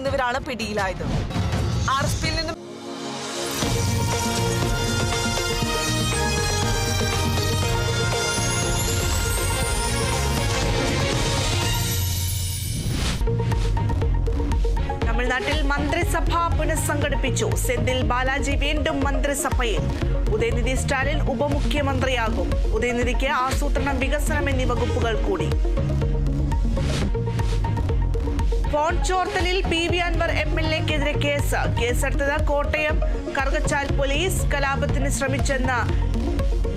എന്നിവരാണ് പിടിയിലായത്. RSPയിൽ നിന്നും തമിഴ്നാട്ടിൽ മന്ത്രിസഭ പുനഃസംഘടിപ്പിച്ചു. സെന്തിൽ ബാലാജി വീണ്ടും മന്ത്രിസഭയിൽ. ഉദയനിധി സ്റ്റാലിൻ ഉപമുഖ്യമന്ത്രിയാകും. ഉദയനിധിക്ക് ആസൂത്രണം, വികസനം എന്നീ വകുപ്പുകൾ കൂടി. ഫോൺ ചോർത്തലിൽ PV അൻവർ MLA-ക്കെതിരെ കേസെടുത്തത് കോട്ടയം കറുകച്ചാൽ പോലീസ്. കലാപത്തിന് ശ്രമിച്ചെന്ന്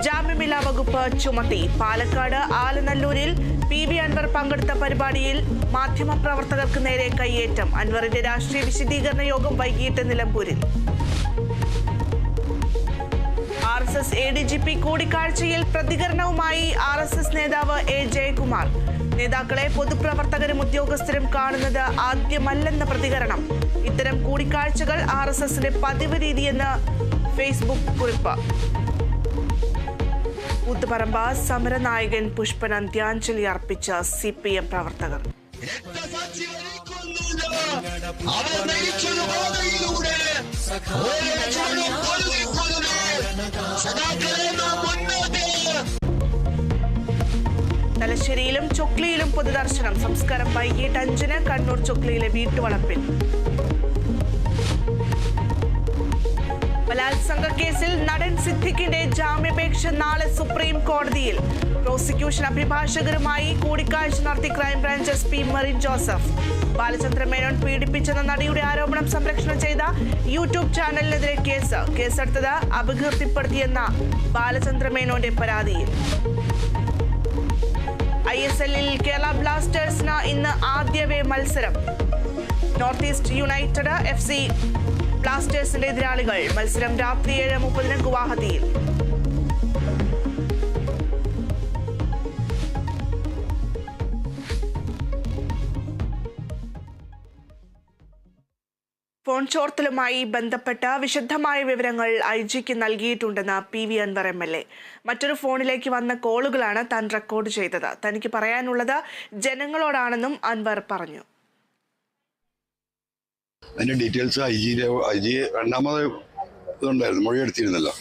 ജാമ്യമില്ലാ വകുപ്പ് ചുമത്തി. പാലക്കാട് ആലനല്ലൂരിൽ PV അൻവർ പങ്കെടുത്ത പരിപാടിയിൽ മാധ്യമപ്രവർത്തകർക്ക് നേരെ കയ്യേറ്റം. അൻവറിന്റെ രാഷ്ട്രീയ വിശദീകരണ യോഗം വൈകിട്ട് നിലമ്പൂരിൽ. RSS ADGP കൂടിക്കാഴ്ചയിൽ പ്രതികരണവുമായി RSS നേതാവ് A. ജയകുമാർ. നേതാക്കളെ പൊതുപ്രവർത്തകരും ഉദ്യോഗസ്ഥരും കാണുന്നത് ആദ്യമല്ലെന്ന പ്രതികരണം. ഇത്തരം കൂടിക്കാഴ്ചകൾ RSSന്റെ പതിവ് രീതിയെന്ന് ഫേസ്ബുക്ക് കുറിപ്പ്. കൂത്തുപറമ്പ സമരനായകൻ പുഷ്പൻ അന്ത്യാഞ്ജലി അർപ്പിച്ച CPM പ്രവർത്തകർ. തലശ്ശേരിയിലും ചൊക്ലിയിലും പൊതുദർശനം. സംസ്കാരം വൈകിട്ട് 5-ന് കണ്ണൂർ ചൊക്ലിയിലെ വീട്ടുവളപ്പിൽ. ബലാത്സംഗ കേസിൽ നടൻ സിദ്ദിഖിന്റെ ജാമ്യാപേക്ഷ നാളെ സുപ്രീം കോടതിയിൽ. പ്രോസിക്യൂഷൻ അഭിഭാഷകരുമായി കൂടിക്കാഴ്ച നടത്തി ക്രൈംബ്രാഞ്ച് SP മെറിൻ ജോസഫ്. ബാലചന്ദ്ര മേനോൻ പീഡിപ്പിച്ചെന്ന നടിയുടെ ആരോപണം സംരക്ഷണം ചെയ്ത യൂട്യൂബ് ചാനലിനെതിരെ കേസെടുത്തത് അപകീർത്തിപ്പെടുത്തിയെന്ന ബാലചന്ദ്ര മേനോന്റെ പരാതിയിൽ. ISL-ൽ കേരള ബ്ലാസ്റ്റേഴ്സിന് ഇന്ന് ആദ്യ മത്സരം. നോർത്ത് ഈസ്റ്റ് യുണൈറ്റഡ് FC ബ്ലാസ്റ്റേഴ്സിന്റെ എതിരാളികൾ. മത്സരം രാത്രി 7:30-ന് ഗുവാഹത്തിയിൽ. ഫോൺ ചോർത്തലുമായി ബന്ധപ്പെട്ട വിശദമായ വിവരങ്ങൾ IG-ക്ക് നൽകിയിട്ടുണ്ടെന്ന് PV അൻവർ MLA. മറ്റൊരു ഫോണിലേക്ക് വന്ന കോളുകളാണ് താൻ റെക്കോർഡ് ചെയ്തത്. തനിക്ക് പറയാനുള്ളത് ജനങ്ങളോടാണെന്നും അൻവർ പറഞ്ഞു. അതിന്റെ ഡീറ്റെയിൽസ് IG രണ്ടാമത് ഇതുണ്ടായിരുന്നു, മൊഴിയെടുത്തിരുന്നല്ലോ.